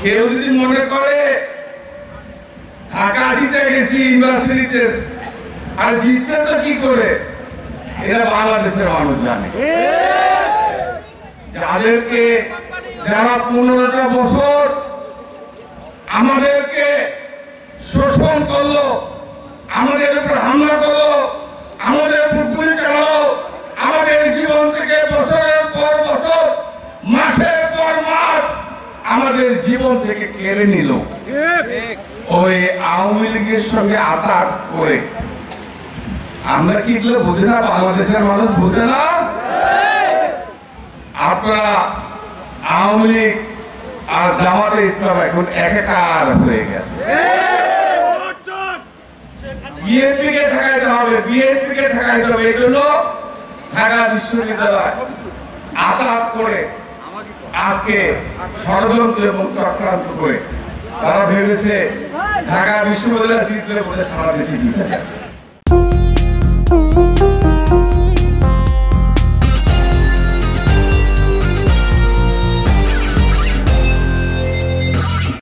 কেউ যদি মনে করে ঢাকা জিতে গেছি ইউনিভার্সিটিতে, আর জিতছে তো কি করে, এটা বাংলাদেশের মানুষ জানে। যাদেরকে যারা 15টা বছর আমাদেরকে শোষণ করলো, আমাদের উপর হামলা করলো, আমাদের উপর গুলি চালালো, আমাদের জীবন থেকে বছরের পর বছর, মাসের পর মাস আমাদের জীবন থেকে কেড়ে নিল ওই আওয়ামী লীগের সঙ্গে আতাত করে। আমরা কি এগুলো বুঝি না? বাংলাদেশের মানুষ বুঝে না? আপনারা আওয়ামী লীগ আর জামাতে ইসলাম এখন একাকার হয়ে গেছে। বিএনপি কে ঠেকাইতে হবে, বিএনপি কে ঠেকাইতে হবে। এই জন্য ঢাকা বিশ্ববিদ্যালয় আতাত করে আজকে ষড়যন্ত্র এবং চক্রান্ত করে তারা ভেবেছে ঢাকা বিশ্ববিদ্যালয় জিতলে বলে সারা দেশে জিতে।